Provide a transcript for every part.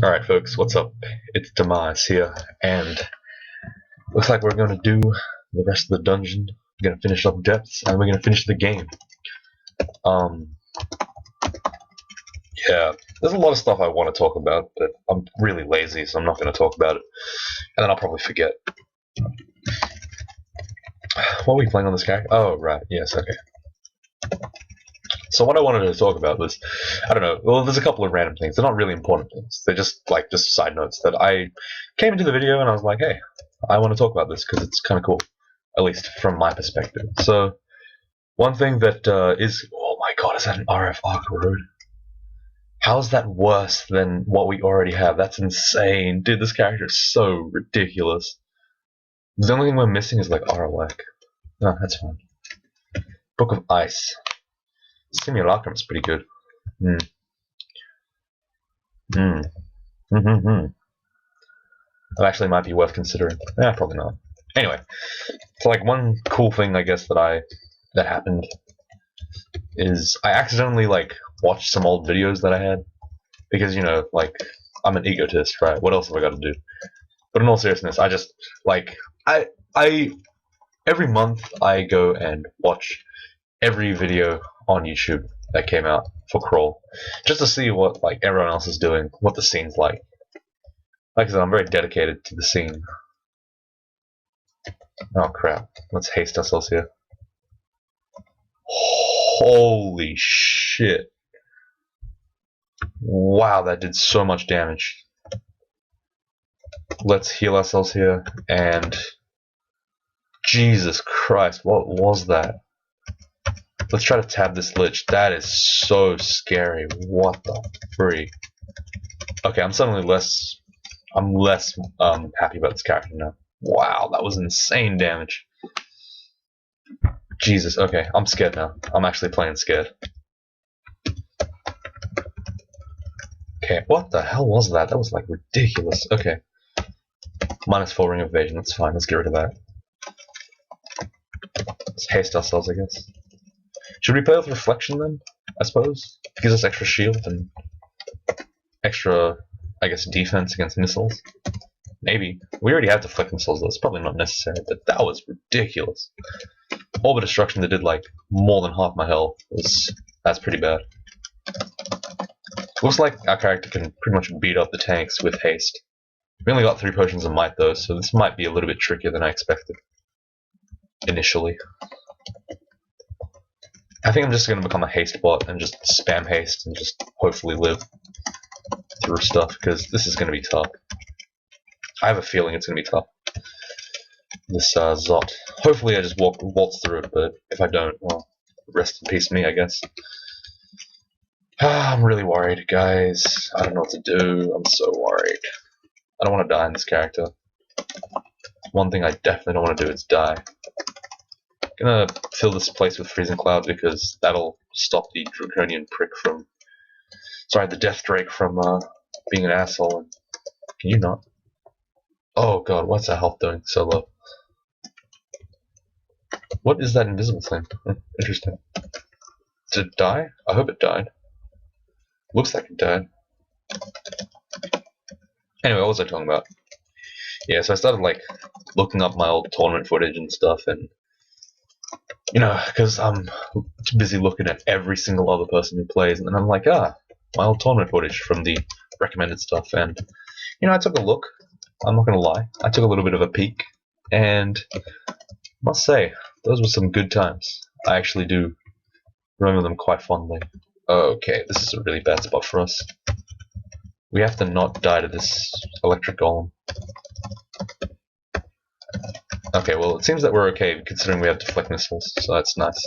Alright folks, what's up? It's Demise here, and looks like we're gonna do the rest of the dungeon. We're gonna finish up depths, and we're gonna finish the game. Yeah, there's a lot of stuff I want to talk about, but I'm really lazy, so I'm not gonna talk about it. And then I'll probably forget. What are we playing on this character? Oh, right, yes, okay. So what I wanted to talk about was, I don't know, well, there's a couple of random things. They're not really important things. They're just side notes that I came into the video and I was like, hey, I want to talk about this because it's kind of cool, at least from my perspective. So one thing that is, oh my god, is that an RF Arc Road? How is that worse than what we already have? That's insane. Dude, this character is so ridiculous. The only thing we're missing is like RLAC. No, that's fine. Book of Ice. Simulacrum is pretty good. That actually might be worth considering. Yeah, probably not. Anyway, so like one cool thing I guess that happened is I accidentally watched some old videos that I had because I'm an egotist, right? What else have I got to do? But in all seriousness, I just I every month I go and watch every video on YouTube that came out for Crawl, just to see what everyone else is doing, what the scene's like. Like I said, I'm very dedicated to the scene. Oh crap, let's haste ourselves here. Holy shit. Wow, that did so much damage. Let's heal ourselves here, and Jesus Christ, what was that? Let's try to tab this lich. That is so scary. What the freak? Okay, I'm less happy about this character now. Wow, that was insane damage. Jesus, okay, I'm scared now. I'm actually playing scared. Okay, what the hell was that? That was ridiculous. Okay. -4 ring evasion, that's fine, let's get rid of that. Let's haste ourselves, I guess. Should we play with reflection then? I suppose? It gives us extra shield and extra, I guess, defense against missiles. Maybe. We already have deflect missiles, though. It's probably not necessary, but that was ridiculous. Orb of Destruction that did more than half my health. That's pretty bad. Looks like our character can pretty much beat up the tanks with haste. We only got 3 potions of might though, so this might be a little bit trickier than I expected. Initially. I think I'm just going to become a haste bot and just spam haste and just hopefully live through stuff, because this is going to be tough. I have a feeling it's going to be tough. This Zot. Hopefully I just waltz through it, but if I don't, well, rest in peace me, I guess. I'm really worried, guys. I don't know what to do. I'm so worried. I don't want to die in this character. One thing I definitely don't want to do is die. I'm gonna fill this place with freezing cloud because that'll stop the draconian prick from... Sorry, the death drake from being an asshole. And can you not? Oh god, what's our health doing so low? What is that invisible thing? Interesting. Did it die? I hope it died. Looks like it died. Anyway, what was I talking about? Yeah, so I started looking up my old tournament footage and stuff, and because I'm too busy looking at every single other person who plays, and then I'm like, my old tournament footage from the recommended stuff, and I took a look. I'm not gonna lie, I took a little bit of a peek, and I must say, those were some good times. I actually do remember them quite fondly. Okay, this is a really bad spot for us. We have to not die to this electric golem. Okay, well, it seems that we're okay considering we have deflect missiles, so that's nice.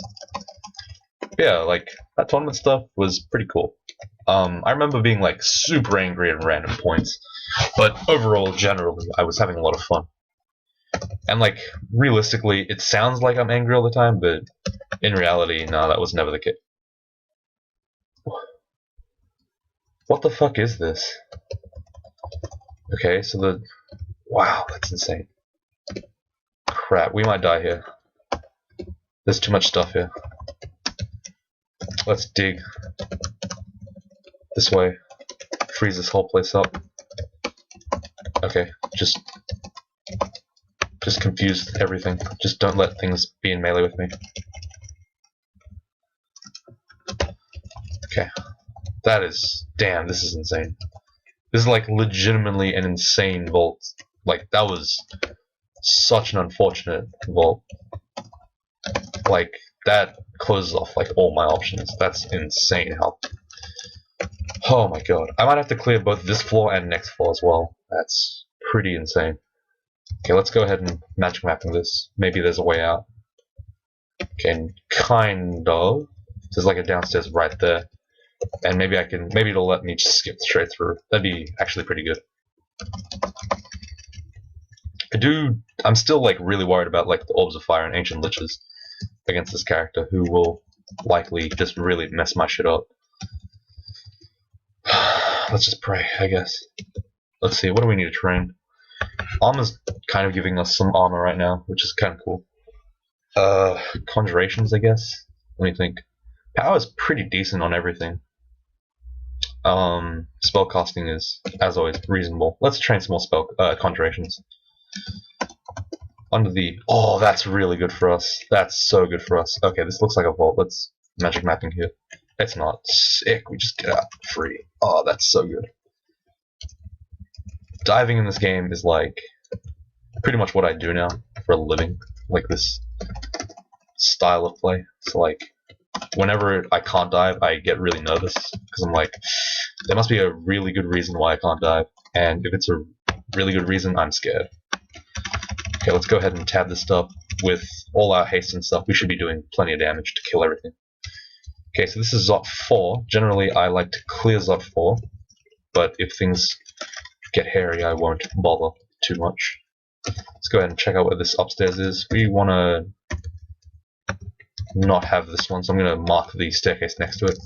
But yeah, that tournament stuff was pretty cool. I remember being super angry at random points, but overall, generally, I was having a lot of fun. And realistically, it sounds like I'm angry all the time, but in reality, no, that was never the case. What the fuck is this? Okay, so wow, that's insane. Crap, we might die here. There's too much stuff here. Let's dig this way. Freeze this whole place up. Okay, just confuse everything. Just don't let things be in melee with me. Okay, that is... Damn, this is insane. This is like legitimately an insane vault. Like, that was such an unfortunate vault. Like, that closes off like all my options. That's insane how... Oh my god. I might have to clear both this floor and next floor as well. That's pretty insane. Okay, let's go ahead and magic mapping this. Maybe there's a way out. Okay, kind of. There's like a downstairs right there. And maybe it'll let me just skip straight through. That'd be actually pretty good. I'm still like really worried about like the Orbs of Fire and Ancient Liches against this character, who will likely just really mess my shit up. Let's just pray, I guess. Let's see, what do we need to train? Armor's kind of giving us some armor right now, which is kind of cool. Conjurations, I guess. Let me think. Power's pretty decent on everything. Spellcasting is, as always, reasonable. Let's train some more conjurations. Under the... Oh, that's really good for us. That's so good for us. Okay, this looks like a vault. Let's magic mapping here. It's not sick. We just get out free. Oh, that's so good. Diving in this game is like pretty much what I do now for a living. Like this style of play. So like whenever I can't dive, I get really nervous because I'm like, there must be a really good reason why I can't dive. And if it's a really good reason, I'm scared. Okay, let's go ahead and tab this stuff. With all our haste and stuff, we should be doing plenty of damage to kill everything. Okay, so this is Zot 4. Generally, I like to clear Zot 4, but if things get hairy, I won't bother too much. Let's go ahead and check out where this upstairs is. We want to not have this one, so I'm going to mark the staircase next to it,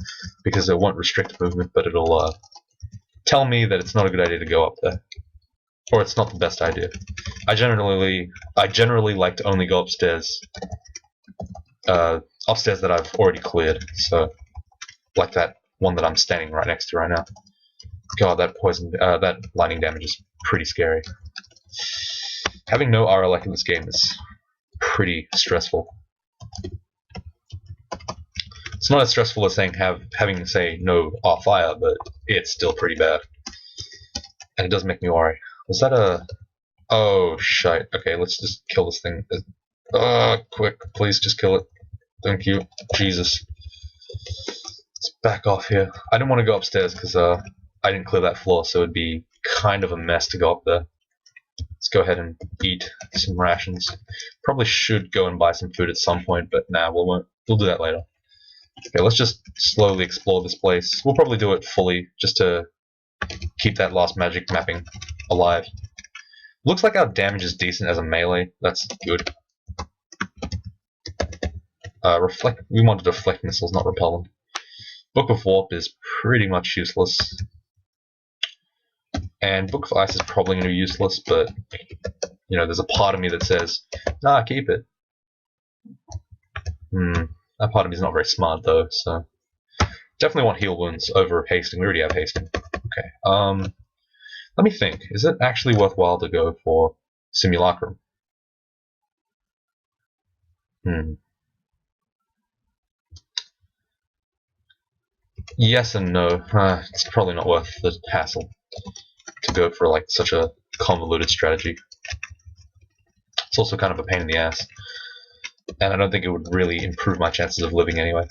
because it won't restrict movement, but it'll tell me that it's not a good idea to go up there. Or it's not the best idea. I generally like to only go upstairs that I've already cleared, so like that one that I'm standing right next to right now. God, that lightning damage is pretty scary. Having no RLX in this game is pretty stressful. It's not as stressful as having say no fire, but it's still pretty bad, and it does make me worry. Was that a... Oh, shite. Okay, let's just kill this thing. Quick, please just kill it. Thank you. Jesus. Let's back off here. I didn't want to go upstairs because I didn't clear that floor, so it'd be kind of a mess to go up there. Let's go ahead and eat some rations. Probably should go and buy some food at some point, but nah, we won't. We'll do that later. Okay, let's just slowly explore this place. We'll probably do it fully, just to keep that last magic mapping alive. Looks like our damage is decent as a melee. That's good. We want to deflect missiles, not repel them. Book of Warp is pretty much useless. And Book of Ice is probably going to be useless, but you know, there's a part of me that says, nah, keep it. That part of me is not very smart though, so definitely want heal wounds over hasting. We already have hasting. Okay. Let me think. Is it actually worthwhile to go for Simulacrum? Yes and no. It's probably not worth the hassle to go for like such a convoluted strategy. It's also kind of a pain in the ass, and I don't think it would really improve my chances of living anyway,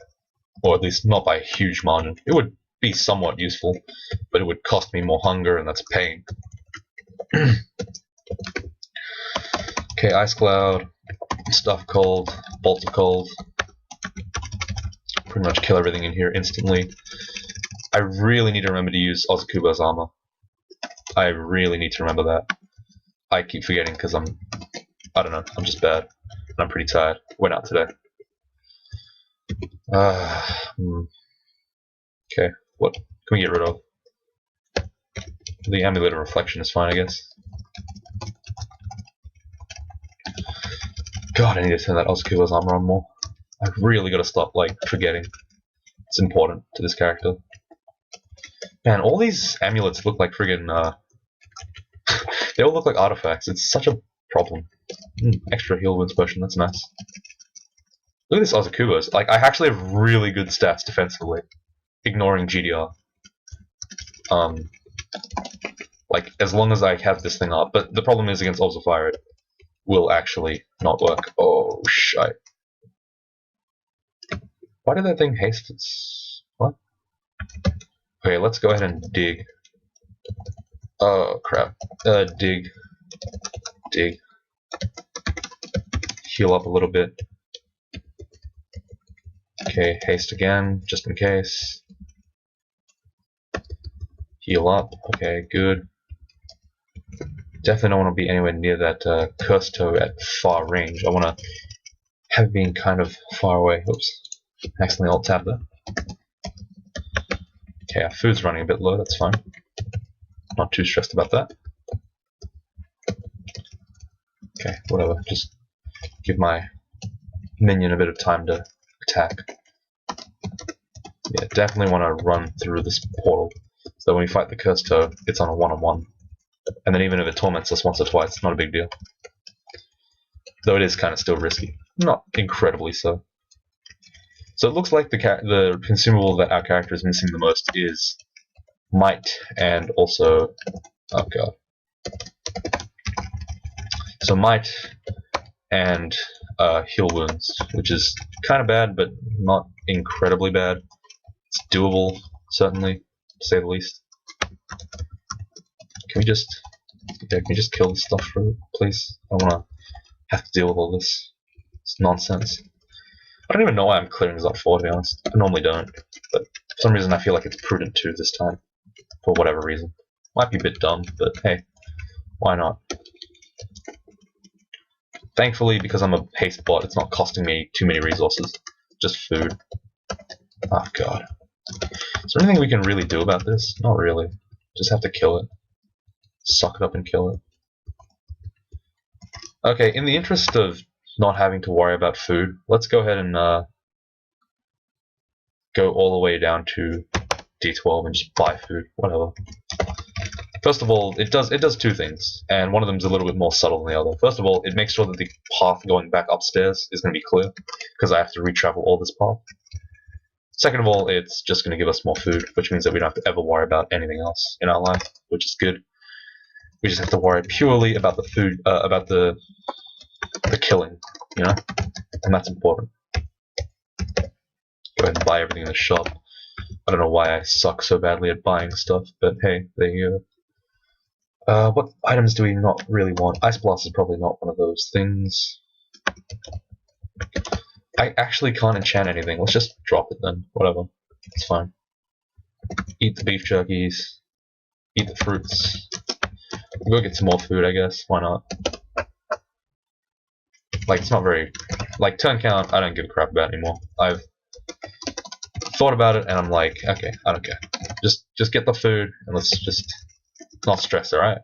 or at least not by a huge margin. It would be somewhat useful, but it would cost me more hunger, and that's a pain. Okay, Ice Cloud, Stuff Cold, Bolt of Cold. Pretty much kill everything in here instantly. I really need to remember to use Ozakuba's armor. I really need to remember that. I keep forgetting because I don't know, I'm just bad. And I'm pretty tired. Went out today. Okay, what can we get rid of? The Amulet of Reflection is fine, I guess. God, I need to turn that Ozakuba's armor on more. I've really got to stop, like, forgetting. It's important to this character. Man, all these amulets look like friggin', They all look like artifacts. It's such a problem. Extra heal wounds potion. That's nice. Look at this Ozakubos. Like, I actually have really good stats defensively, ignoring GDR. Like, as long as I have this thing up. But the problem is against Obs of Fire, it will actually not work. Oh, shite. Why did that thing haste its... What? Okay, let's go ahead and dig. Oh, crap. Dig. Dig. Heal up a little bit. Okay, haste again, just in case. Heal up. Okay, good. Definitely don't want to be anywhere near that cursed toe at far range. I want to have it being kind of far away. Oops. Accidentally alt-tabbed there. Okay, our food's running a bit low, that's fine. Not too stressed about that. Okay, whatever. Just give my minion a bit of time to attack. Yeah, definitely want to run through this portal, so that when we fight the cursed toe, it's on a one-on-one. And then even if it torments us once or twice, it's not a big deal. Though it is kind of still risky. Not incredibly so. So it looks like the consumable that our character is missing the most is might and also... oh god. So might and heal wounds, which is kind of bad, but not incredibly bad. It's doable, certainly, to say the least. Can we just kill this stuff, please? I don't want to have to deal with all this. It's nonsense. I don't even know why I'm clearing this up for, to be honest. I normally don't, but for some reason I feel like it's prudent to this time. For whatever reason. Might be a bit dumb, but hey, why not? Thankfully, because I'm a haste bot, it's not costing me too many resources. Just food. Oh god. Is there anything we can really do about this? Not really. Just have to kill it. Suck it up and kill it. Okay, in the interest of not having to worry about food, let's go ahead and go all the way down to D12 and just buy food. Whatever. First of all, it does two things, and one of them is a little bit more subtle than the other. First of all, it makes sure that the path going back upstairs is going to be clear, because I have to retravel all this path. Second of all, it's just going to give us more food, which means that we don't have to ever worry about anything else in our life, which is good. We just have to worry purely about the food, about the killing, you know, and that's important. Go ahead and buy everything in the shop. I don't know why I suck so badly at buying stuff, but hey, there you go. What items do we not really want? Ice Blast is probably not one of those things. I actually can't enchant anything. Let's just drop it then. Whatever. It's fine. Eat the beef jerkies. Eat the fruits. We'll go get some more food, I guess. Why not? Like, it's not very... Like, turn count, I don't give a crap about anymore. I've thought about it, and I'm like, okay, I don't care. Just get the food, and let's just not stress, alright?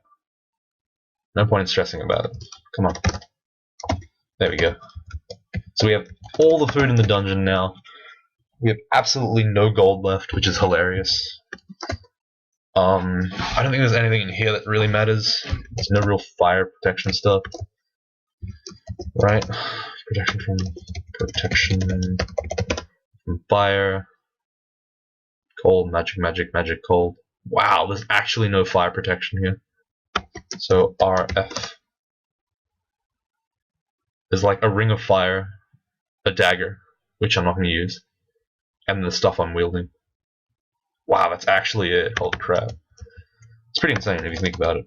No point in stressing about it. Come on. There we go. So we have all the food in the dungeon now. We have absolutely no gold left, which is hilarious. I don't think there's anything in here that really matters. There's no real fire protection stuff. Right? Protection from fire. Cold, magic, cold. Wow, there's actually no fire protection here. So RF. There's like a ring of fire, a dagger, which I'm not going to use, and the stuff I'm wielding. Wow, that's actually it. Holy crap. It's pretty insane if you think about it.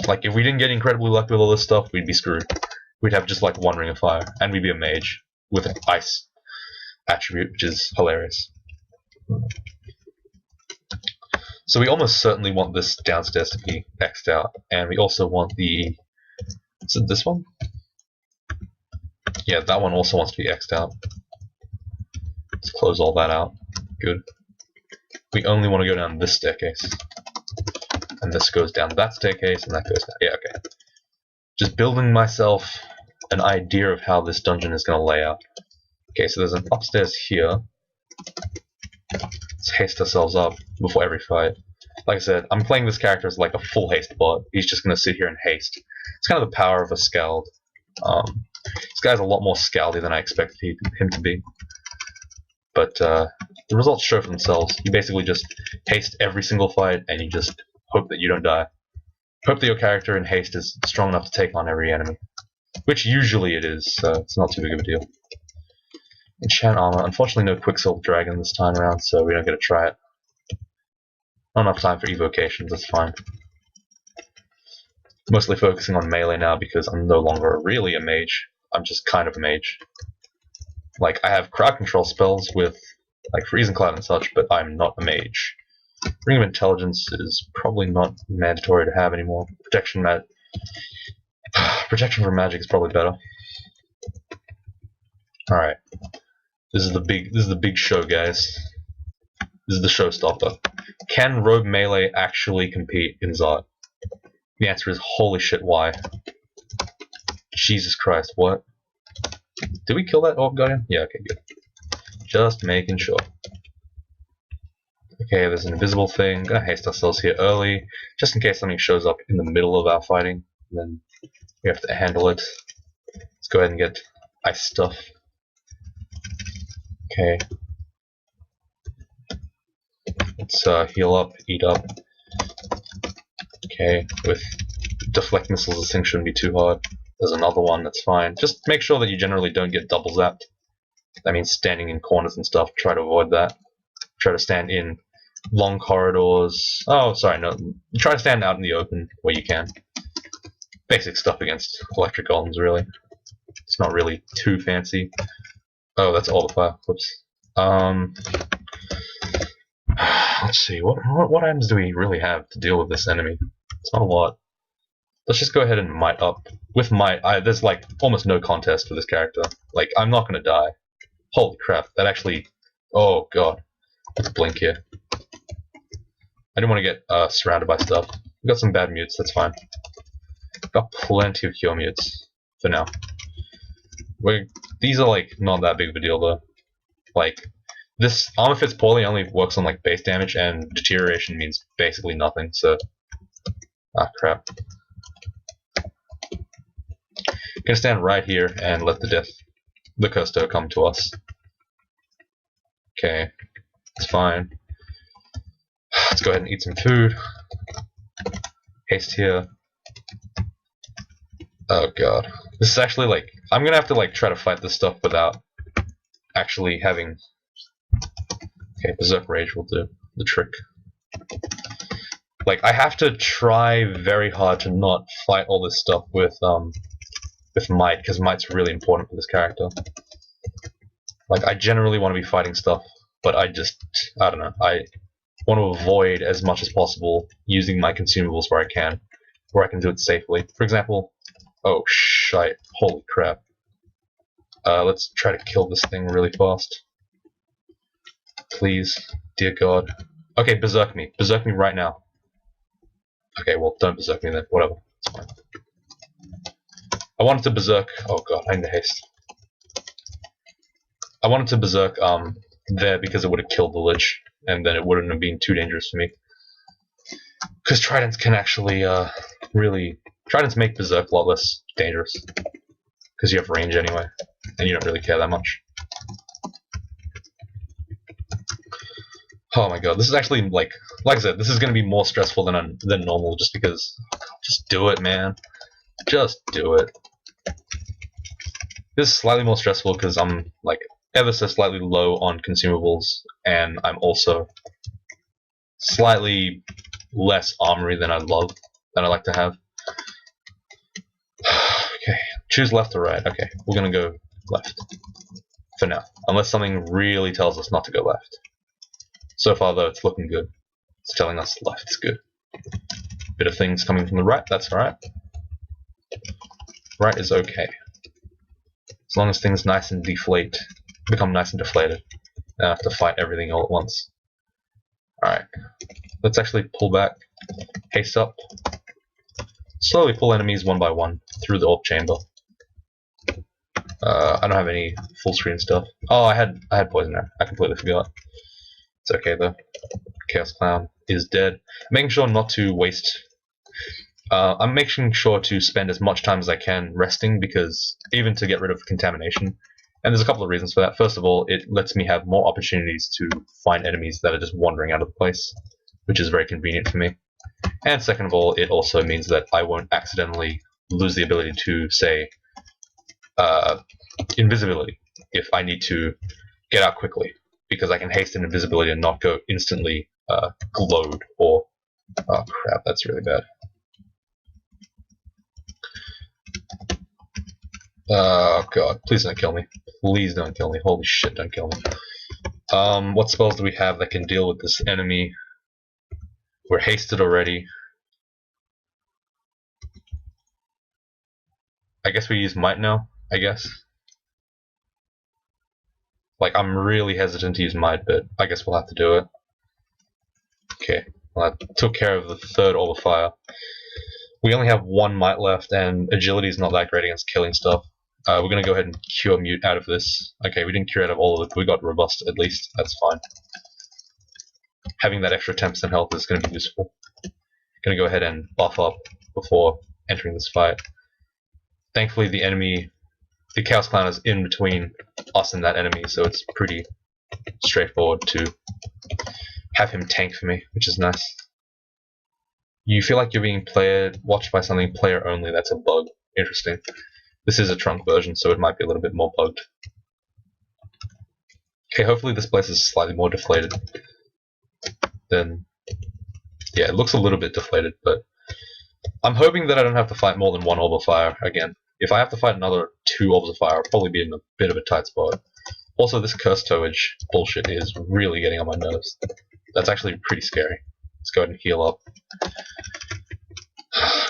Like, if we didn't get incredibly lucky with all this stuff, we'd be screwed. We'd have just like one ring of fire, and we'd be a mage with an ice attribute, which is hilarious. So we almost certainly want this downstairs to be X'd out, and we also want the... Is it this one? Yeah, that one also wants to be X'd out. Let's close all that out. Good. We only want to go down this staircase. And this goes down that staircase, and that goes down. Yeah, okay. Just building myself an idea of how this dungeon is going to lay out. Okay, so there's an upstairs here. Let's haste ourselves up before every fight. Like I said, I'm playing this character as like a full haste bot. He's just going to sit here and haste. It's kind of the power of a Scald. This guy's a lot more Scaldy than I expected him to be. But the results show for themselves. You basically just haste every single fight, and you just hope that you don't die. Hope that your character in haste is strong enough to take on every enemy. Which usually it is, so it's not too big of a deal. Enchant armor. Unfortunately no Quicksilver Dragon this time around, so we don't get to try it. Not enough time for evocations, that's fine. Mostly focusing on melee now because I'm no longer really a mage. I'm just kind of a mage. Like, I have crowd control spells with, like, Freezing Cloud and such, but I'm not a mage. Ring of Intelligence is probably not mandatory to have anymore. Protection from magic is probably better. Alright. This is the big show, guys. This is the showstopper. Can Rogue Melee actually compete in Zod? The answer is holy shit, why? Jesus Christ, what? Did we kill that Orb Guardian? Yeah, okay, good. Just making sure. Okay, there's an invisible thing. Gonna haste ourselves here early, just in case something shows up in the middle of our fighting. And then we have to handle it. Let's go ahead and get ice stuff. Okay. Let's heal up, eat up. Okay, with deflect missiles, this thing shouldn't be too hard. There's another one, that's fine. Just make sure that you generally don't get double zapped. That means standing in corners and stuff. Try to avoid that. Try to stand in long corridors. Oh, sorry, no. Try to stand out in the open where you can. Basic stuff against electric golems, really. It's not really too fancy. Oh, that's all the fire. Whoops. Let's see. What items do we really have to deal with this enemy? It's not a lot. Let's just go ahead and might up. With might, there's like almost no contest for this character. Like, I'm not gonna die. Holy crap, that actually... Oh god. Let's blink here. I didn't want to get surrounded by stuff. We got some bad mutes, that's fine. Got plenty of cure mutes for now. These are like not that big of a deal though. Like, this armor fits poorly only works on like base damage, and deterioration means basically nothing, so... Ah, crap. Gonna stand right here and let the Custo come to us. Okay, it's fine. Let's go ahead and eat some food. Haste here. Oh god. This is actually like, I'm gonna have to like try to fight this stuff without actually having... Okay, Berserk Rage will do the trick. Like, I have to try very hard to not fight all this stuff with might, because might's really important for this character. Like, I generally want to be fighting stuff, but I don't know, I want to avoid as much as possible using my consumables where I can do it safely. For example, oh shite, holy crap. Let's try to kill this thing really fast. Please, dear god. Okay, berserk me right now. Okay, well, don't berserk me then, whatever, it's fine. I wanted to berserk, oh god, I need to haste. I wanted to berserk there because it would have killed the Lich, and then it wouldn't have been too dangerous for me. Because Tridents can actually Tridents make berserk a lot less dangerous. Because you have range anyway, and you don't really care that much. Oh my god, this is actually like I said, this is going to be more stressful than normal just because... Oh god, just do it, man. Just do it. This is slightly more stressful because I'm like ever so slightly low on consumables, and I'm also slightly less armory than I like to have. Okay, choose left or right. Okay, we're gonna go left for now, unless something really tells us not to go left. So far though, it's looking good. It's telling us left's good. Bit of things coming from the right, that's alright. Right is okay. As long as things become nice and deflated. I have to fight everything all at once. Alright. Let's actually pull back. Haste up. Slowly pull enemies one by one through the orb chamber. I don't have any full screen stuff. Oh, I had poison there. I completely forgot. It's okay though. Chaos Clown is dead. Making sure not to waste. I'm making sure to spend as much time as I can resting, because even to get rid of contamination. And there's a couple of reasons for that. First of all, it lets me have more opportunities to find enemies that are just wandering out of the place, which is very convenient for me. And second of all, it also means that I won't accidentally lose the ability to, say, invisibility if I need to get out quickly, because I can hasten invisibility and not go instantly glowed or... Oh crap, that's really bad. Oh god, please don't kill me. Please don't kill me. Holy shit, don't kill me. What spells do we have that can deal with this enemy? We're hasted already. I guess we use Might now, I guess. Like, I'm really hesitant to use Might, but I guess we'll have to do it. Okay, well, I took care of the third Orb of Fire. We only have one Might left, and Agility is not that great against killing stuff. We're going to go ahead and cure Mute out of this. Okay, we didn't cure out of all of it, but we got Robust at least. That's fine. Having that extra 10% health is going to be useful. Going to go ahead and buff up before entering this fight. Thankfully, the Chaos Clown is in between us and that enemy, so it's pretty straightforward to have him tank for me, which is nice. You feel like you're being watched by something player only. That's a bug. Interesting. This is a trunk version, so it might be a little bit more bugged. Okay, hopefully this place is slightly more deflated. Then, yeah, it looks a little bit deflated, but I'm hoping that I don't have to fight more than one Orb of Fire again. If I have to fight another 2 Orbs of Fire, I'll probably be in a bit of a tight spot. Also, this Curse Towage bullshit is really getting on my nerves. That's actually pretty scary. Let's go ahead and heal up.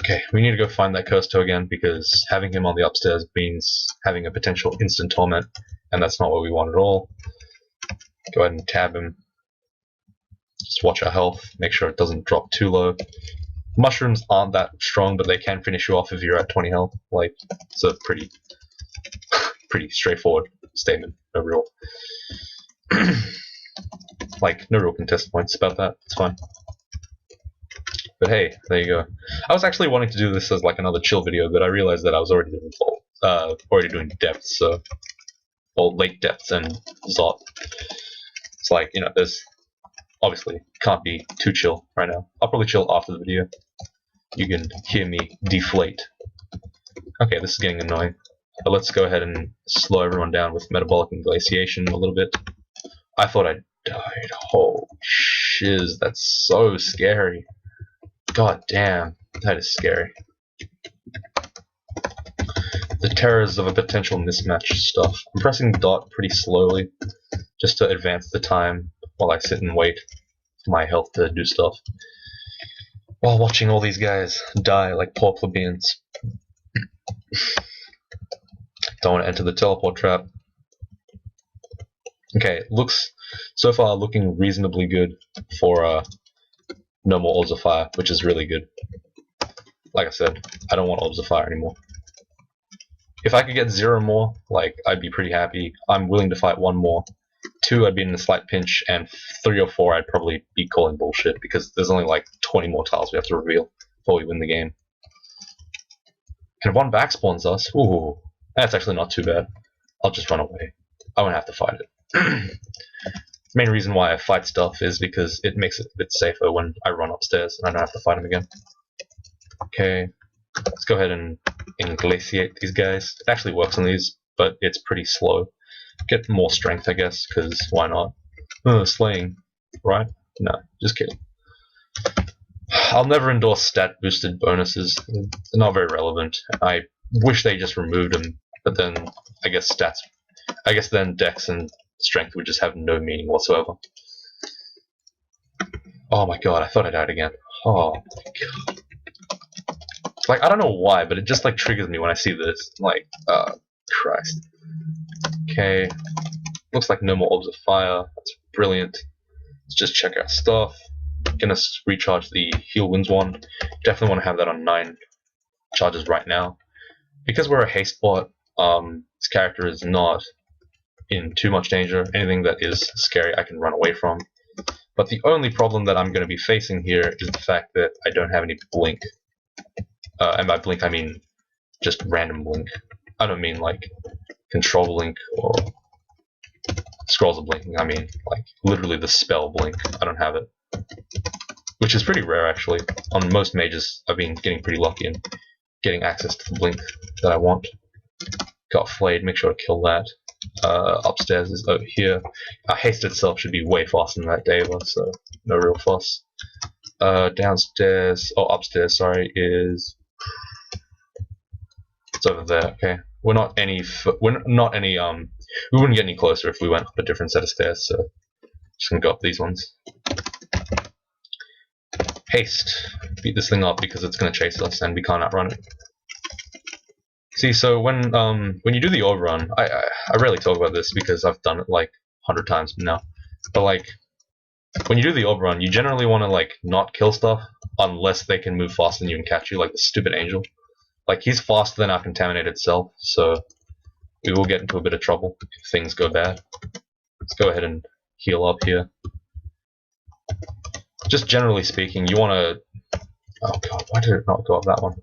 Okay, we need to go find that Curse Toe again, because having him on the upstairs means having a potential instant torment, and that's not what we want at all. Go ahead and tab him. Just watch our health, make sure it doesn't drop too low. Mushrooms aren't that strong, but they can finish you off if you're at 20 health. Like, it's a pretty straightforward statement. No real, no real contest points about that. It's fine. But hey, there you go. I was actually wanting to do this as like another chill video, but I realized that I was already doing depths, or late depths and Zot. It's like, you know, there's obviously can't be too chill right now. I'll probably chill after the video. You can hear me deflate. Okay, this is getting annoying. But let's go ahead and slow everyone down with Metabolic and Glaciation a little bit. I thought I died. Oh, shiz, that's so scary. God damn, that is scary. The terrors of a potential mismatch stuff. I'm pressing dot pretty slowly, just to advance the time while I sit and wait for my health to do stuff. While watching all these guys die like poor plebeians. Don't want to enter the teleport trap. Okay, looks so far looking reasonably good for no more Orbs of Fire, which is really good. Like I said, I don't want Orbs of Fire anymore. If I could get 0 more, like, I'd be pretty happy. I'm willing to fight 1 more. 2, I'd be in a slight pinch, and 3 or 4, I'd probably be calling bullshit, because there's only like 20 more tiles we have to reveal before we win the game. And if one back spawns us, ooh, that's actually not too bad. I'll just run away. I won't have to fight it. The main reason why I fight stuff is because it makes it a bit safer when I run upstairs and I don't have to fight them again. Okay, let's go ahead and glaciate these guys. It actually works on these, but it's pretty slow. Get more strength, I guess, because why not? Slaying, right? No, just kidding. I'll never endorse stat boosted bonuses. They're not very relevant. I wish they just removed them, but then I guess then Dex and Strength would just have no meaning whatsoever. Oh my god, I thought I died again. Oh my god. Like, I don't know why, but it just like triggers me when I see this. Like, Christ. Okay. Looks like no more Orbs of Fire. That's brilliant. Let's just check our stuff. Gonna recharge the Heal Winds wand. Definitely want to have that on 9 charges right now. Because we're a haste bot, this character is not in too much danger. Anything that is scary I can run away from. But the only problem that I'm going to be facing here is the fact that I don't have any blink. And by blink, I mean just random blink. I don't mean like control blink or scrolls of blinking. I mean like literally the spell blink. I don't have it. Which is pretty rare actually. On most mages, I've been getting pretty lucky in getting access to the blink that I want. Got flayed, make sure to kill that. Upstairs is over here. Haste itself should be way faster than that Deva, so no real fuss. Downstairs, or upstairs, sorry, is it's over there. Okay, we wouldn't get any closer if we went up a different set of stairs. So just gonna go up these ones. Haste, beat this thing up because it's gonna chase us and we can't outrun it. See, so when you do the overrun, I rarely talk about this because I've done it like 100 times now. But like when you do the overrun, you generally want to like not kill stuff unless they can move faster than you and catch you, like the stupid angel. Like he's faster than our contaminated self, so we will get into a bit of trouble if things go bad. Let's go ahead and heal up here. Just generally speaking, you want to. Oh god, why did it not go up that one?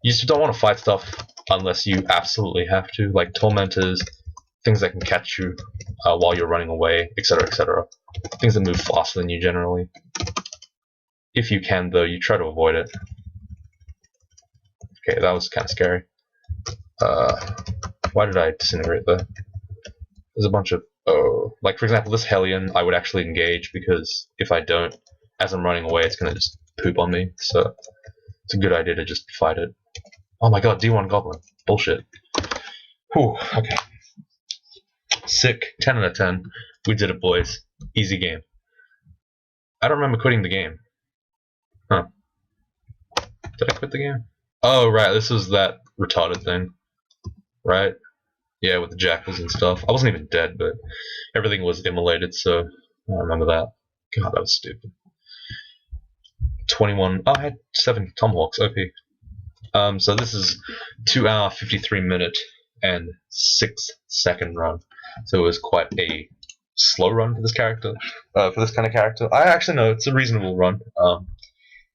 You just don't want to fight stuff unless you absolutely have to, like tormentors, things that can catch you while you're running away, etc., etc. Things that move faster than you generally. If you can, though, you try to avoid it. Okay, that was kind of scary. Why did I disintegrate there? There's a bunch of like for example, this Hellion I would actually engage because if I don't, as I'm running away, it's gonna just poop on me. So it's a good idea to just fight it. Oh my god, D1 Goblin. Bullshit. Whew, okay. Sick. 10 out of 10. We did it, boys. Easy game. I don't remember quitting the game. Huh. Did I quit the game? Oh, right. This was that retarded thing. Right? Yeah, with the jackals and stuff. I wasn't even dead, but everything was immolated, so I remember that. God, that was stupid. 21. Oh, I had 7 tomahawks. OP. So this is 2 hour, 53 minute, and 6 second run. So it was quite a slow run for this character, for this kind of character. I actually know it's a reasonable run,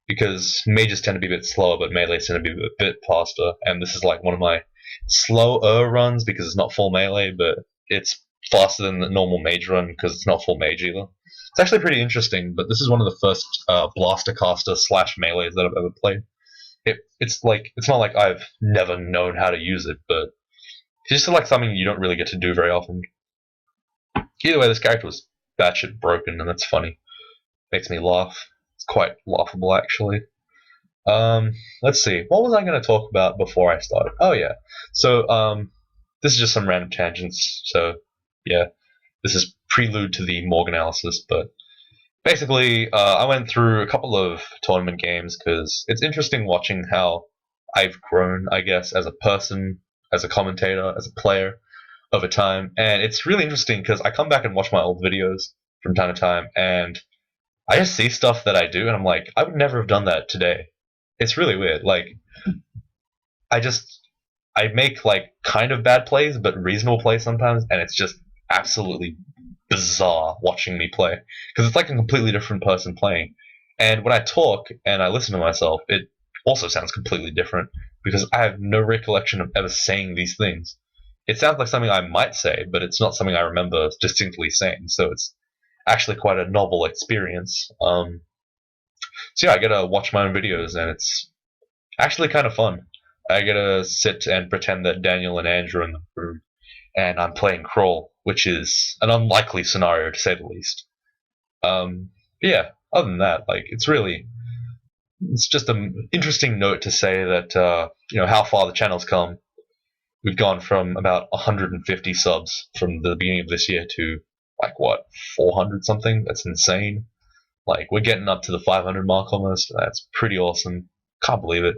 because mages tend to be a bit slower, but melees tend to be a bit faster. And this is like one of my slower runs because it's not full melee, but it's faster than the normal mage run because it's not full mage either. It's actually pretty interesting, but this is one of the first blaster caster / melees that I've ever played. It's not like I've never known how to use it, but it's just like something you don't really get to do very often. Either way, this character was batshit broken, and that's funny. Makes me laugh. It's quite laughable, actually. Let's see. What was I going to talk about before I started? Oh yeah. So this is just some random tangents. So yeah, this is prelude to the Morg analysis, but. Basically, I went through a couple of tournament games because it's interesting watching how I've grown, I guess, as a person, as a commentator, as a player over time. And it's really interesting because I come back and watch my old videos from time to time, and I just see stuff that I do, and I'm like, I would never have done that today. It's really weird. Like, I make like kind of bad plays, but reasonable plays sometimes, and it's just absolutely bizarre watching me play because it's like a completely different person playing. And when I talk and I listen to myself, it also sounds completely different because I have no recollection of ever saying these things. It sounds like something I might say, but it's not something I remember distinctly saying. So it's actually quite a novel experience. So yeah, I get to watch my own videos, and it's actually kind of fun. I get to sit and pretend that Daniel and Andrew are in the room, and I'm playing Crawl, which is an unlikely scenario to say the least. But yeah, other than that, like it's just an interesting note to say that how far the channel's come. We've gone from about 150 subs from the beginning of this year to like what 400 something. That's insane. Like we're getting up to the 500 mark almost. That's pretty awesome. Can't believe it.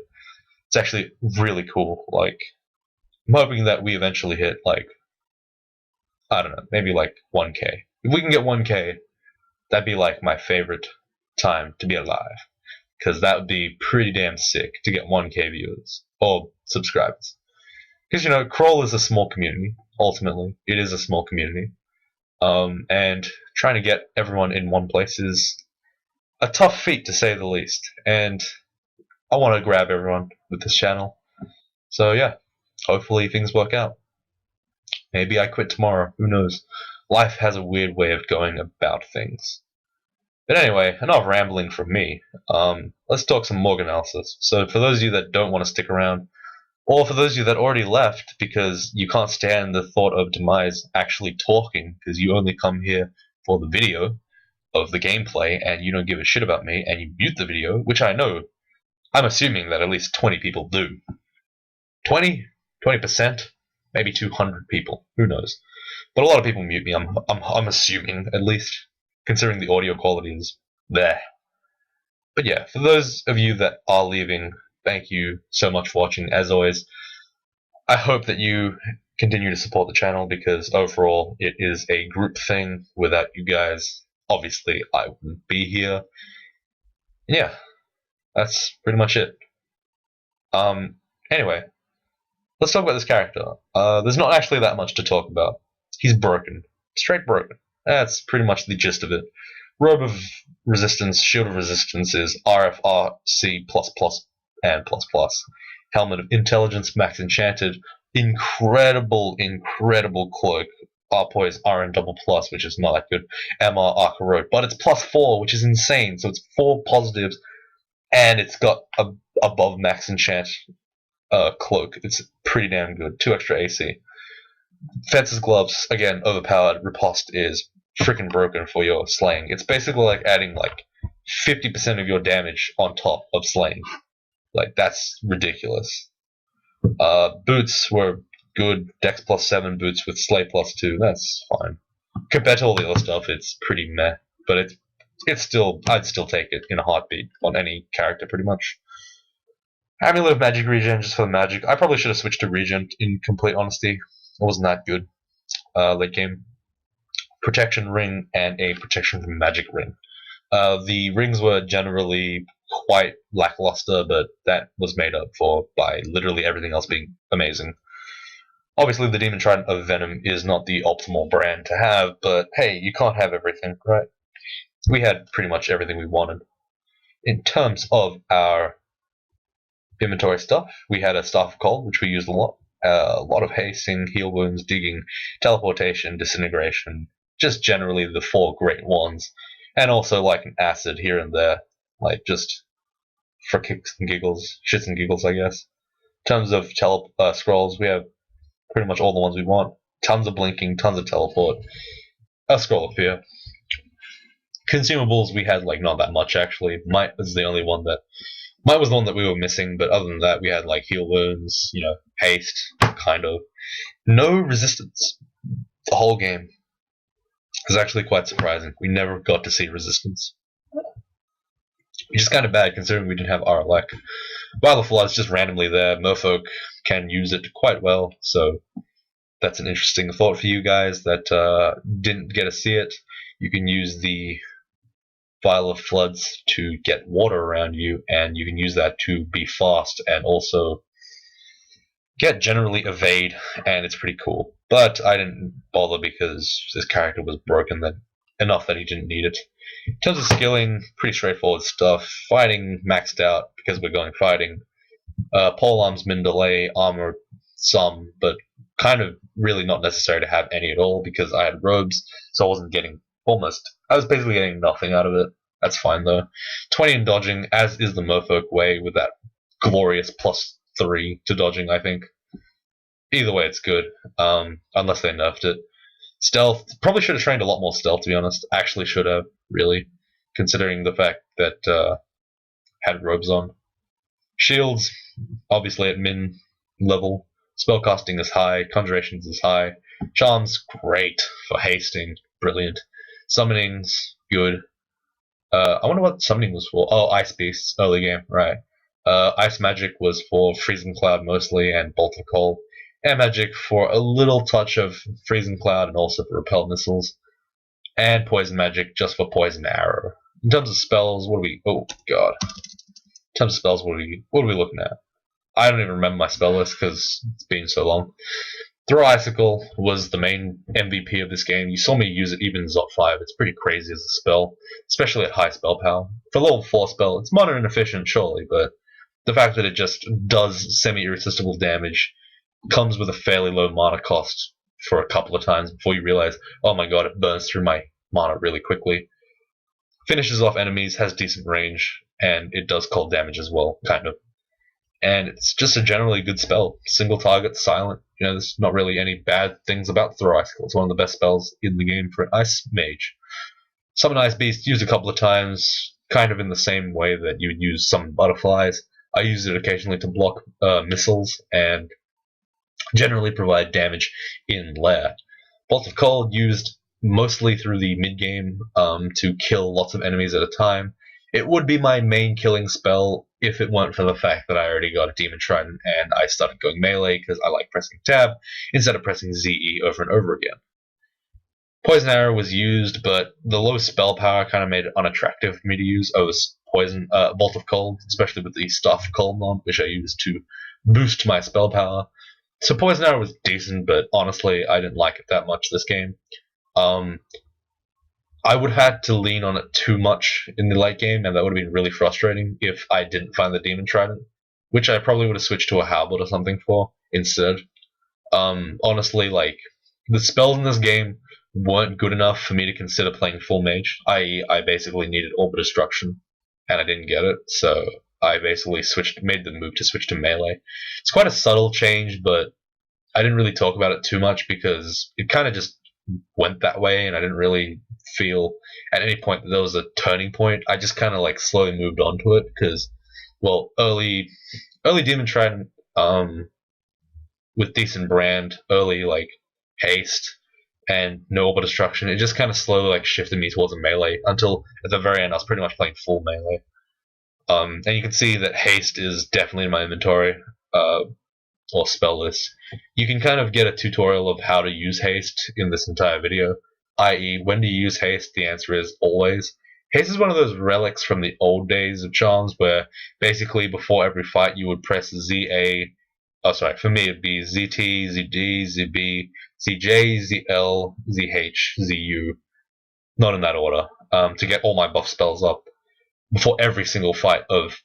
It's actually really cool. Like I'm hoping that we eventually hit like I don't know, maybe like 1K. If we can get 1K, that'd be like my favorite time to be alive. Because that would be pretty damn sick to get 1K viewers or subscribers. Because, Crawl is a small community, ultimately. It is a small community. And trying to get everyone in one place is a tough feat to say the least. And I want to grab everyone with this channel. So yeah, hopefully things work out. Maybe I quit tomorrow. Who knows? Life has a weird way of going about things. But anyway, enough rambling from me. Let's talk some Morgan analysis. So for those of you that don't want to stick around, or for those of you that already left because you can't stand the thought of Demise actually talking because you only come here for the video of the gameplay and you don't give a shit about me and you mute the video, which I know, I'm assuming that at least 20 people do. 20? 20%? Maybe 200 people. Who knows? But a lot of people mute me, I'm assuming, at least, considering the audio quality is there. But yeah, for those of you that are leaving, thank you so much for watching. As always, I hope that you continue to support the channel because overall it is a group thing. Without you guys, obviously I wouldn't be here. Yeah, that's pretty much it. Anyway, let's talk about this character. There's not actually that much to talk about. He's broken. Straight broken. That's pretty much the gist of it. Robe of Resistance, Shield of Resistance is RFRC++ and plus. Helmet of Intelligence, Max Enchanted. Incredible cloak. Poise RN double plus, which is not that good. MR Arca Road. But it's +4, which is insane. So it's 4 positives, and it's got a above max enchant cloak. It's pretty damn good. 2 extra AC. Fence's Gloves, again, overpowered. Riposte is freaking broken for your slaying. It's basically like adding like 50% of your damage on top of slaying. Like, that's ridiculous. Boots were good. Dex +7 boots with Slay +2. That's fine. Compared to all the other stuff, it's pretty meh. But it's still, I'd still take it in a heartbeat on any character, pretty much. Amulet of Magic Regen just for the magic. I probably should have switched to Regent, in complete honesty. It wasn't that good. Late game. Protection Ring and a Protection from Magic Ring. The rings were generally quite lackluster, but that was made up for by literally everything else being amazing. Obviously, the Demon Trident of Venom is not the optimal brand to have, but hey, you can't have everything, right? We had pretty much everything we wanted. In terms of our inventory stuff, we had a Staff of Cold, which we used a lot of hasting, heal wounds, digging, teleportation, disintegration, just generally the 4 great ones, and also like an acid here and there, like just for kicks and giggles, shits and giggles, I guess. In terms of scrolls, we have pretty much all the ones we want. Tons of blinking, tons of teleport, a scroll of fear. Consumables, we had like not that much actually. Might was the only one that Might was the one that we were missing, but other than that, we had like heal wounds, haste, kind of. No resistance. The whole game. It was actually quite surprising. We never got to see resistance. Which is kind of bad considering we didn't have Aralek. Vial of Flood's just randomly there. Merfolk can use it quite well, so that's an interesting thought for you guys that didn't get to see it. You can use the Vial of Floods to get water around you, and you can use that to be fast and also get generally evade, and it's pretty cool. But I didn't bother because this character was broken enough that he didn't need it. In terms of skilling, pretty straightforward stuff. Fighting maxed out because we're going fighting. Pole arms, min delay, armor some, but kind of really not necessary to have any at all because I had robes, so I wasn't getting I was basically getting nothing out of it. That's fine though. 20 in dodging, as is the Merfolk way, with that glorious +3 to dodging, I think. Either way, it's good, unless they nerfed it. Stealth, probably should have trained a lot more stealth, to be honest. Actually should have, really, considering the fact that had robes on. Shields, obviously at min level. Spellcasting is high, Conjurations is high. Charms, great for hasting, brilliant. Summonings, good. I wonder what summoning was for. Oh, Ice Beasts, early game, right. Ice Magic was for Freezing Cloud mostly, and Bolt of Coal. Air Magic for a little touch of Freezing Cloud and also for Repel Missiles. And Poison Magic just for Poison Arrow. In terms of spells, oh god. In terms of spells, what are we looking at? I don't even remember my spell list because it's been so long. Throw Icicle was the main MVP of this game. You saw me use it even in Zot 5. It's pretty crazy as a spell, especially at high spell power. For level 4 spell, it's modern and efficient, surely, but the fact that it just does semi-irresistible damage comes with a fairly low mana cost for a couple of times before you realize, oh my god, it burns through my mana really quickly. Finishes off enemies, has decent range, and it does cold damage as well, kind of. And it's just a generally good spell. Single target, silent. There's not really any bad things about Throw Icicle. It's one of the best spells in the game for an Ice Mage. Summon Ice Beast, used a couple of times, kind of in the same way that you would use Summon Butterflies. I use it occasionally to block missiles and generally provide damage in lair. Bolt of Cold used mostly through the mid game to kill lots of enemies at a time. It would be my main killing spell if it weren't for the fact that I already got a Demon Trident and I started going melee because I like pressing tab instead of pressing ZE over and over again. Poison Arrow was used, but the low spell power kind of made it unattractive for me to use over Bolt of Cold, especially with the Staff of Cold mod, which I used to boost my spell power. So Poison Arrow was decent, but honestly, I didn't like it that much this game. I would have had to lean on it too much in the late game, and that would have been really frustrating if I didn't find the Demon Trident, which I probably would have switched to a Halberd or something for instead. Honestly, like, the spells in this game weren't good enough for me to consider playing full mage. I basically needed Orb of Destruction, and I didn't get it, so I basically made the move to switch to melee. It's quite a subtle change, but I didn't really talk about it too much because it kind of just went that way, and I didn't really feel at any point that there was a turning point. I just kind of like slowly moved on to it because, well, early Demon Trident with decent brand, early like haste and no Orb of Destruction, it just kind of slowly like shifted me towards a melee until at the very end I was pretty much playing full melee. And you can see that haste is definitely in my inventory or spell list. You can kind of get a tutorial of how to use haste in this entire video, i.e., when to use haste. The answer is always. Haste is one of those relics from the old days of charms where basically before every fight you would press ZA. Oh, sorry, for me it'd be ZT, ZD, ZB, ZJ, ZL, ZH, ZU. Not in that order. To get all my buff spells up before every single fight of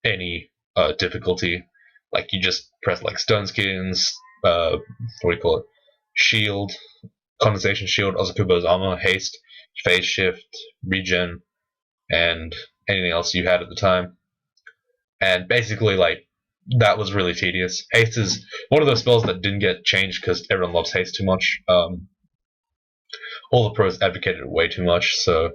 any difficulty. Like, you just press like Stone Skins, what do you call it? Shield, Condensation Shield, Ozakubo's Armor, Haste, Phase Shift, Regen, and anything else you had at the time. And basically, like, that was really tedious. Haste is one of those spells that didn't get changed because everyone loves Haste too much. All the pros advocated it way too much, so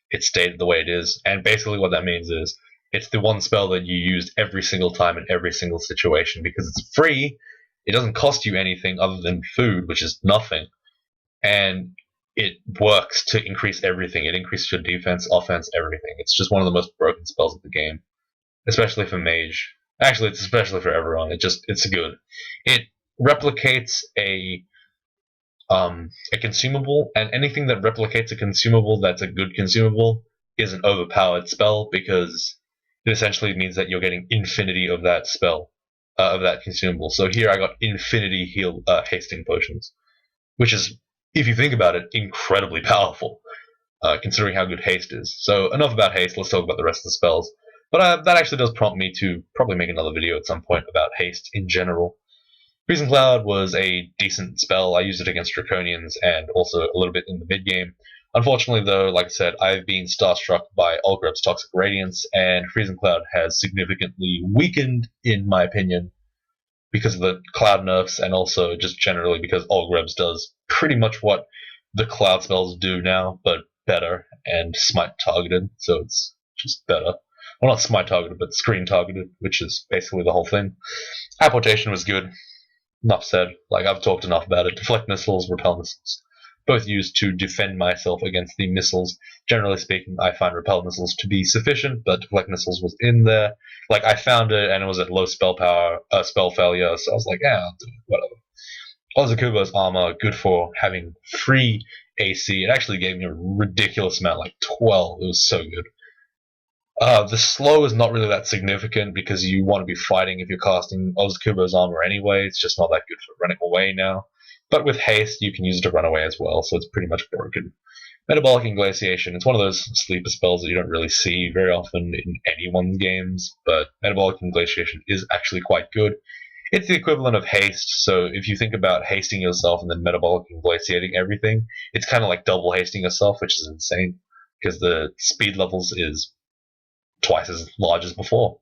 it stayed the way it is. And basically what that means is it's the one spell that you used every single time in every single situation because it's free. It doesn't cost you anything other than food, which is nothing. And it works to increase everything. It increases your defense, offense, everything. It's just one of the most broken spells of the game, especially for mage. Actually, it's especially for everyone. It's good. It replicates a consumable, and anything that replicates a consumable that's a good consumable is an overpowered spell because it essentially means that you're getting infinity of that spell, of that consumable. So here I got infinity hasting potions, which is, if you think about it, incredibly powerful, considering how good haste is. So enough about haste, let's talk about the rest of the spells. But that actually does prompt me to probably make another video at some point about haste in general. Freezing Cloud was a decent spell. I used it against Draconians and also a little bit in the mid game. Unfortunately, though, like I said, I've been starstruck by Olgreb's Toxic Radiance, and Freezing Cloud has significantly weakened, in my opinion, because of the Cloud nerfs, and also just generally because Olgreb's does pretty much what the Cloud spells do now, but better and Smite targeted, so it's just better. Well, not Smite targeted, but Screen targeted, which is basically the whole thing. Apportation was good. Enough said. Like, I've talked enough about it. Deflect missiles, repel missiles. Both used to defend myself against the missiles. Generally speaking, I find repel missiles to be sufficient, but deflect missiles was in there. Like, I found it, and it was at low spell power, spell failure, so I was like, I'll do it, whatever. Ozakubo's armor, good for having free AC. It actually gave me a ridiculous amount, like 12. It was so good. The slow is not really that significant because you want to be fighting if you're casting Ozakubo's armor anyway. It's just not that good for running away now. But with haste, you can use it to run away as well, so it's pretty much broken. Metabolic Inglatiation, it's one of those sleeper spells that you don't really see very often in anyone's games, but Metabolic Inglatiation is actually quite good. It's the equivalent of haste, so if you think about hasting yourself and then metabolic inglatiating everything, it's kind of like double hasting yourself, which is insane, because the speed levels is twice as large as before.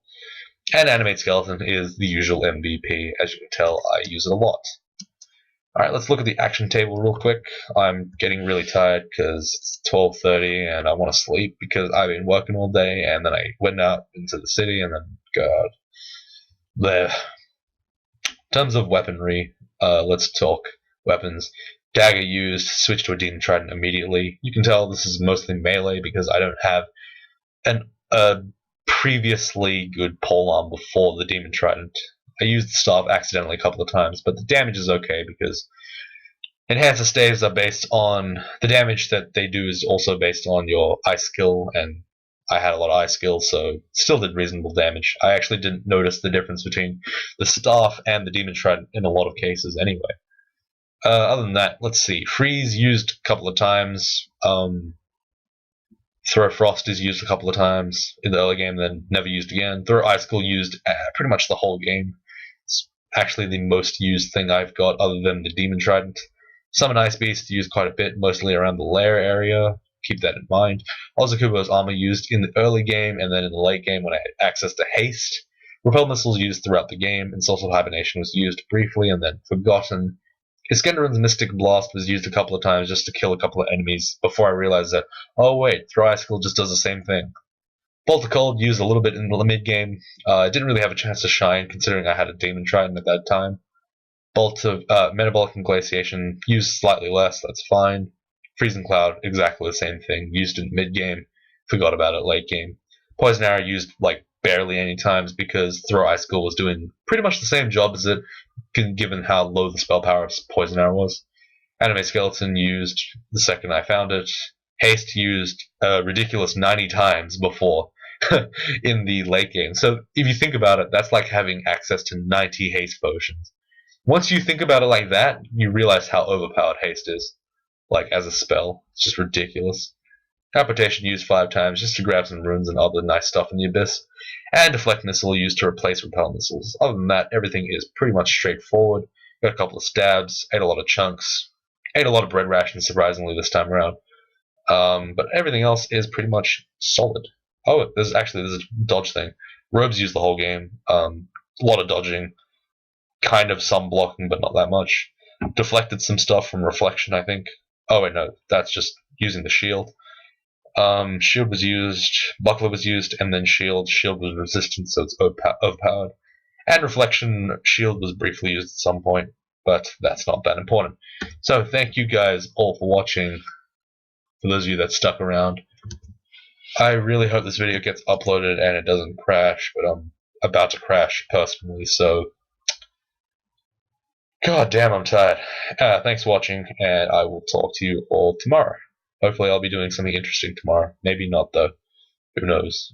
And Animate Skeleton is the usual MVP. As you can tell, I use it a lot. Alright, let's look at the action table real quick. I'm getting really tired because it's 12:30 and I want to sleep because I've been working all day, and then I went out into the city and then, God, there. In terms of weaponry, let's talk weapons. Dagger used, switch to a Demon Trident immediately. You can tell this is mostly melee because I don't have a previously good polearm before the Demon Trident. I used the staff accidentally a couple of times, but the damage is okay because enhancer staves are based on the damage that they do is also based on your ice skill, and I had a lot of ice skills, so still did reasonable damage. I actually didn't notice the difference between the staff and the Demon Trident in a lot of cases anyway. Other than that, let's see. Freeze used a couple of times. Throw Frost is used a couple of times in the early game, then never used again. Throw Icicle used pretty much the whole game. It's actually the most used thing I've got other than the Demon Trident. Summon Ice Beast used quite a bit, mostly around the lair area. Keep that in mind. Ozakubo's armor used in the early game, and then in the late game when I had access to haste. Repel missiles used throughout the game, and Social Hibernation was used briefly and then forgotten. Iskenderun's Mystic Blast was used a couple of times just to kill a couple of enemies before I realized that, oh wait, Throw Icicle just does the same thing. Bolt of Cold used a little bit in the mid game. It didn't really have a chance to shine considering I had a Demon Trident at that time. Bolt of Metabolic Inglatiation used slightly less, that's fine. Freezing Cloud, exactly the same thing, used in mid game, forgot about it late game. Poison Arrow used like barely any times because Throw Icicle was doing pretty much the same job as it, given how low the spell power of Poison Arrow was. Animate Skeleton used the second I found it. Haste used a ridiculous 90 times before in the late game. So if you think about it, that's like having access to 90 haste potions. Once you think about it like that, you realize how overpowered haste is. Like as a spell, it's just ridiculous. Capitation used 5 times just to grab some runes and other nice stuff in the abyss. And Deflect Missile used to replace Repel Missiles. Other than that, everything is pretty much straightforward. Got a couple of stabs, ate a lot of chunks, ate a lot of bread rations surprisingly this time around. But everything else is pretty much solid. Oh, there's a dodge thing. Robes use the whole game. A lot of dodging, kind of some blocking, but not that much. Deflected some stuff from Reflection, I think. Oh wait, no, that's just using the shield. Shield was used, Buckler was used, and then Shield. Shield was resistant, so it's overpowered. And Reflection Shield was briefly used at some point, but that's not that important. So thank you guys all for watching. For those of you that stuck around, I really hope this video gets uploaded and it doesn't crash, but I'm about to crash personally, so god damn, I'm tired. Thanks for watching, and I will talk to you all tomorrow. Hopefully I'll be doing something interesting tomorrow. Maybe not, though. Who knows?